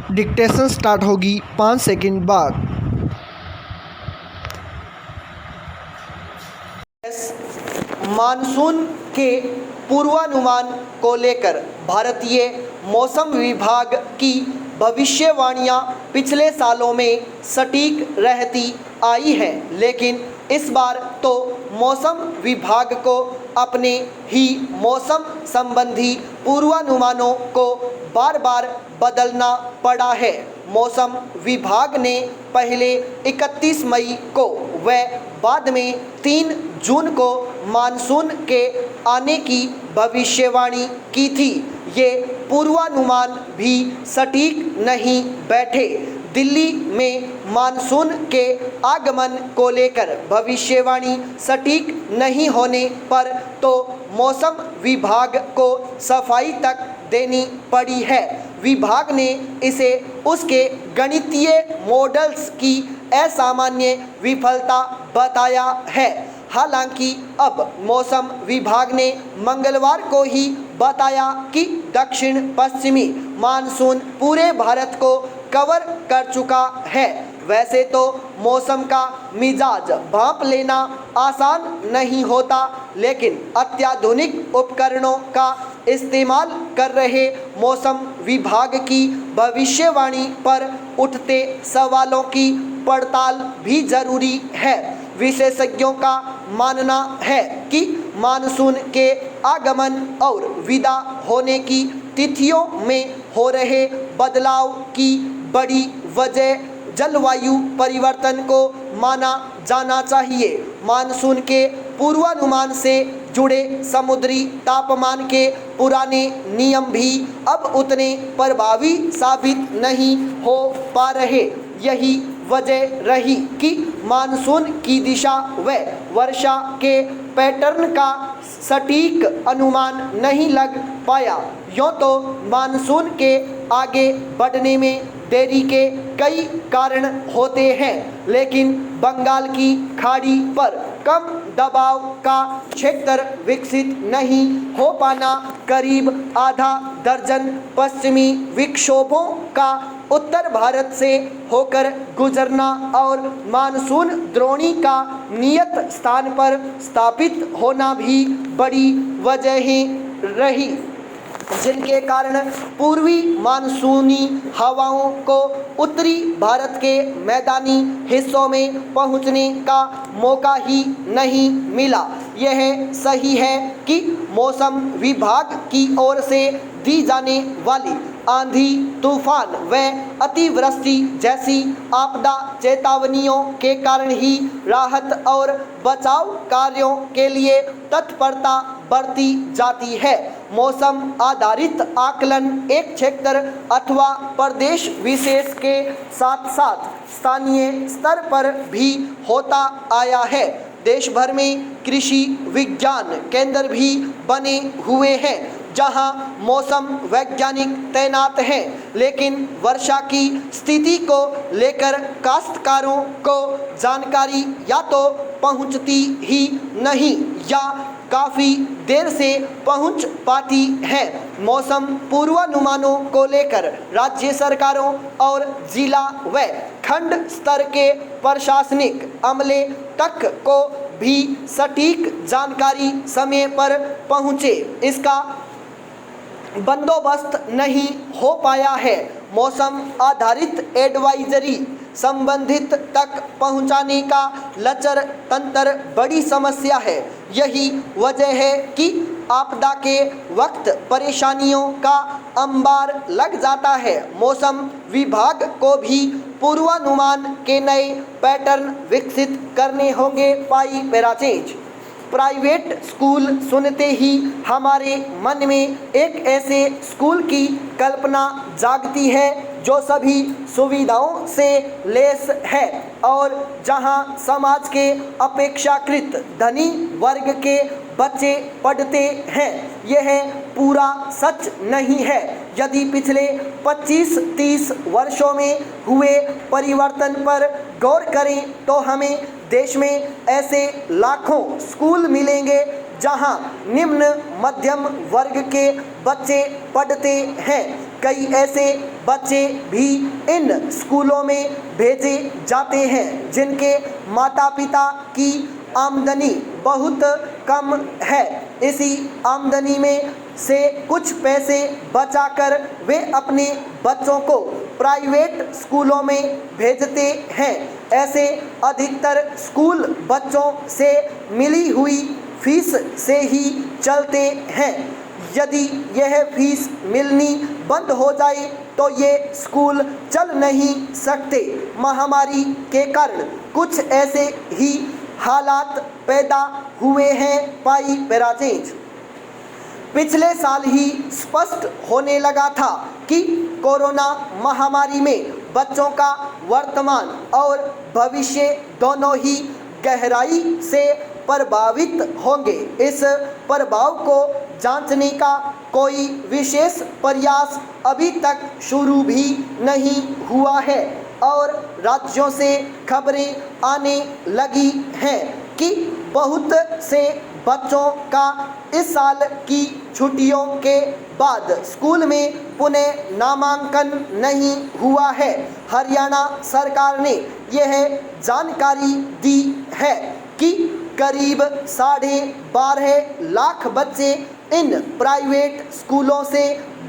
Dictation start होगी 5 second बाद। Monsoon के पूर्वानुमान को लेकर भारतीय मौसम विभाग की भविष्यवाणियां पिछले सालों में सटीक रहती आई हैं, लेकिन इस बार तो मौसम विभाग को अपने ही मौसम संबंधी पूर्वानुमानों को बार बार बदलना पड़ा है। मौसम विभाग ने पहले 31 मई को व बाद में 3 जून को मानसून के आने की भविष्यवाणी की थी। ये पूर्वानुमान भी सटीक नहीं बैठे। दिल्ली में मानसून के आगमन को लेकर भविष्यवाणी सटीक नहीं होने पर तो मौसम विभाग को सफाई तक देनी पड़ी है। विभाग ने इसे उसके गणितीय मॉडल्स की असामान्य विफलता बताया है। हालांकि अब मौसम विभाग ने मंगलवार को ही बताया कि दक्षिण पश्चिमी मानसून पूरे भारत को कवर कर चुका है। वैसे तो मौसम का मिजाज भांप लेना आसान नहीं होता, लेकिन अत्याधुनिक उपकरणों का इस्तेमाल कर रहे मौसम विभाग की भविष्यवाणी पर उठते सवालों की पड़ताल भी जरूरी है। विशेषज्ञों का मानना है कि मानसून के आगमन और विदा होने की तिथियों में हो रहे बदलाव की बड़ी वजह जलवायु परिवर्तन को माना जाना चाहिए। मानसून के पूर्वानुमान से जुड़े समुद्री तापमान के पुराने नियम भी अब उतने प्रभावी साबित नहीं हो पा रहे। यही वजह रही कि मानसून की दिशा व वर्षा के पैटर्न का सटीक अनुमान नहीं लग पाया। यूँ तो मानसून के आगे बढ़ने में देरी के कई कारण होते हैं, लेकिन बंगाल की खाड़ी पर कम दबाव का क्षेत्र विकसित नहीं हो पाना, करीब आधा दर्जन पश्चिमी विक्षोभों का उत्तर भारत से होकर गुजरना और मानसून द्रोणी का नियत स्थान पर स्थापित होना भी बड़ी वजहें रही, जिनके कारण पूर्वी मानसूनी हवाओं को उत्तरी भारत के मैदानी हिस्सों में पहुंचने का मौका ही नहीं मिला। यह सही है कि मौसम विभाग की ओर से दी जाने वाली आंधी, तूफान व अतिवृष्टि जैसी आपदा चेतावनियों के कारण ही राहत और बचाव कार्यों के लिए तत्परता बरती जाती है। मौसम आधारित आकलन एक क्षेत्र अथवा प्रदेश विशेष के साथ साथ स्थानीय स्तर पर भी होता आया है। देश भर में कृषि विज्ञान केंद्र भी बने हुए हैं, जहां मौसम वैज्ञानिक तैनात हैं, लेकिन वर्षा की स्थिति को लेकर काश्तकारों को जानकारी या तो पहुंचती ही नहीं या काफ़ी देर से पहुंच पाती है। मौसम पूर्वानुमानों को लेकर राज्य सरकारों और जिला व खंड स्तर के प्रशासनिक अमले तक को भी सटीक जानकारी समय पर पहुंचे, इसका बंदोबस्त नहीं हो पाया है। मौसम आधारित एडवाइजरी संबंधित तक पहुंचाने का लचर तंत्र बड़ी समस्या है। यही वजह है कि आपदा के वक्त परेशानियों का अंबार लग जाता है। मौसम विभाग को भी पूर्वानुमान के नए पैटर्न विकसित करने होंगे। पाई पैराचेंज प्राइवेट स्कूल सुनते ही हमारे मन में एक ऐसे स्कूल की कल्पना जागती है जो सभी सुविधाओं से लैस है और जहां समाज के अपेक्षाकृत धनी वर्ग के बच्चे पढ़ते हैं। यह पूरा सच नहीं है। यदि पिछले 25-30 वर्षों में हुए परिवर्तन पर गौर करें तो हमें देश में ऐसे लाखों स्कूल मिलेंगे जहां निम्न मध्यम वर्ग के बच्चे पढ़ते हैं। कई ऐसे बच्चे भी इन स्कूलों में भेजे जाते हैं जिनके माता पिता की आमदनी बहुत कम है। इसी आमदनी में से कुछ पैसे बचाकर वे अपने बच्चों को प्राइवेट स्कूलों में भेजते हैं। ऐसे अधिकतर स्कूल बच्चों से मिली हुई फीस से ही चलते हैं। यदि यह फीस मिलनी बंद हो जाए तो ये स्कूल चल नहीं सकते। महामारी के कारण कुछ ऐसे ही हालात पैदा हुए हैं। पाई पैराचेंज पिछले साल ही स्पष्ट होने लगा था कि कोरोना महामारी में बच्चों का वर्तमान और भविष्य दोनों ही गहराई से प्रभावित होंगे। इस प्रभाव को जांचने का कोई विशेष प्रयास अभी तक शुरू भी नहीं हुआ है और राज्यों से खबरें आने लगी हैं कि बहुत से बच्चों का इस साल की छुट्टियों के बाद स्कूल में पुनः नामांकन नहीं हुआ है। हरियाणा सरकार ने यह जानकारी दी है कि करीब 12.5 लाख बच्चे इन प्राइवेट स्कूलों से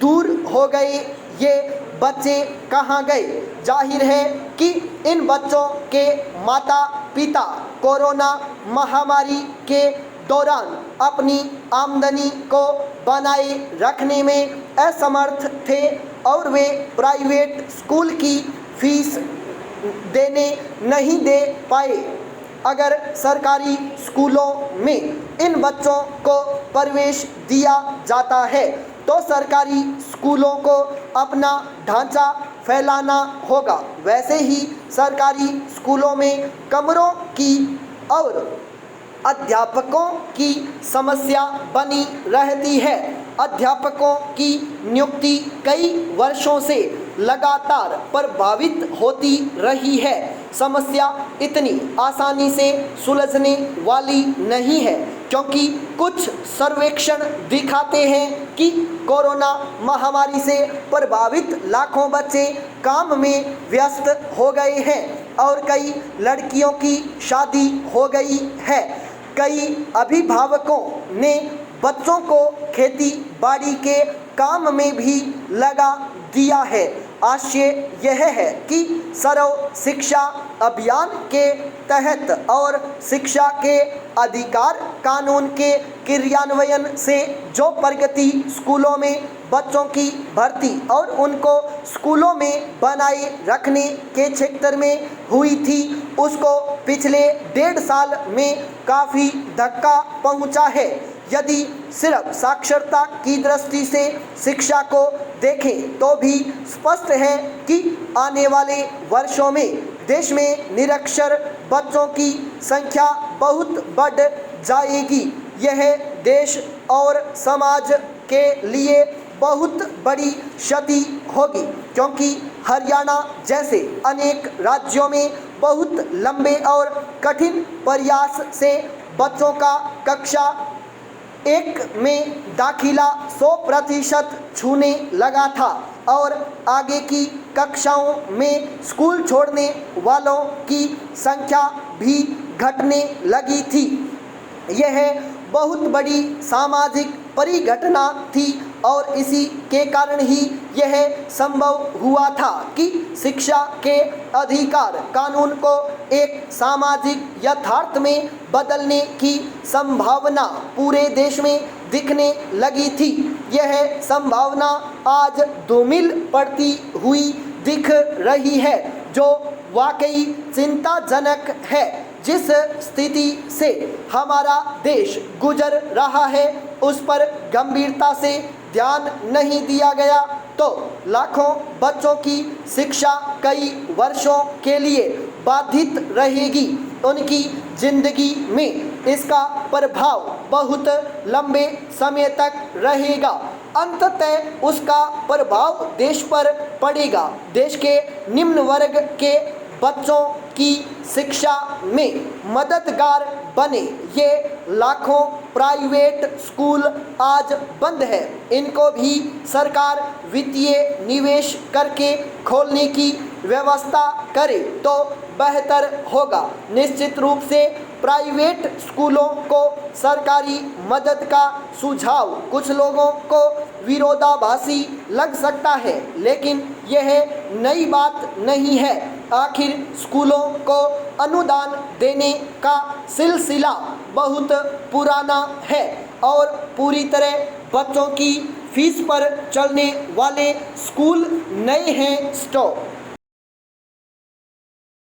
दूर हो गए। ये बच्चे कहाँ गए? जाहिर है कि इन बच्चों के माता पिता कोरोना महामारी के दौरान अपनी आमदनी को बनाए रखने में असमर्थ थे और वे प्राइवेट स्कूल की फीस देने नहीं दे पाए। अगर सरकारी स्कूलों में इन बच्चों को प्रवेश दिया जाता है तो सरकारी स्कूलों को अपना ढांचा फैलाना होगा। वैसे ही सरकारी स्कूलों में कमरों की और अध्यापकों की समस्या बनी रहती है। अध्यापकों की नियुक्ति कई वर्षों से लगातार प्रभावित होती रही है। समस्या इतनी आसानी से सुलझने वाली नहीं है क्योंकि कुछ सर्वेक्षण दिखाते हैं कि कोरोना महामारी से प्रभावित लाखों बच्चे काम में व्यस्त हो गए हैं और कई लड़कियों की शादी हो गई है। कई अभिभावकों ने बच्चों को खेती बाड़ी के काम में भी लगा दिया है। आशय यह है कि सर्व शिक्षा अभियान के तहत और शिक्षा के अधिकार कानून के क्रियान्वयन से जो प्रगति स्कूलों में बच्चों की भर्ती और उनको स्कूलों में बनाए रखने के क्षेत्र में हुई थी उसको पिछले 1.5 साल में काफ़ी धक्का पहुंचा है। यदि सिर्फ साक्षरता की दृष्टि से शिक्षा को देखें तो भी स्पष्ट है कि आने वाले वर्षों में देश में निरक्षर बच्चों की संख्या बहुत बढ़ जाएगी। यह देश और समाज के लिए बहुत बड़ी क्षति होगी क्योंकि हरियाणा जैसे अनेक राज्यों में बहुत लंबे और कठिन प्रयास से बच्चों का कक्षा 1 में दाखिला 100% छूने लगा था और आगे की कक्षाओं में स्कूल छोड़ने वालों की संख्या भी घटने लगी थी। यह बहुत बड़ी सामाजिक परिघटना थी और इसी के कारण ही यह संभव हुआ था कि शिक्षा के अधिकार कानून को एक सामाजिक यथार्थ में बदलने की संभावना पूरे देश में दिखने लगी थी। यह संभावना आज धूमिल पड़ती हुई दिख रही है जो वाकई चिंताजनक है। जिस स्थिति से हमारा देश गुजर रहा है उस पर गंभीरता से ध्यान नहीं दिया गया तो लाखों बच्चों की शिक्षा कई वर्षों के लिए बाधित रहेगी। उनकी जिंदगी में इसका प्रभाव बहुत लंबे समय तक रहेगा। अंततः उसका प्रभाव देश पर पड़ेगा। देश के निम्न वर्ग के बच्चों की शिक्षा में मददगार बने ये लाखों प्राइवेट स्कूल आज बंद है, इनको भी सरकार वित्तीय निवेश करके खोलने की व्यवस्था करे तो बेहतर होगा। निश्चित रूप से प्राइवेट स्कूलों को सरकारी मदद का सुझाव कुछ लोगों को विरोधाभासी लग सकता है, लेकिन यह नई बात नहीं है। आखिर स्कूलों को अनुदान देने का सिलसिला बहुत पुराना है और पूरी तरह बच्चों की फीस पर चलने वाले स्कूल नहीं हैं। स्टॉप।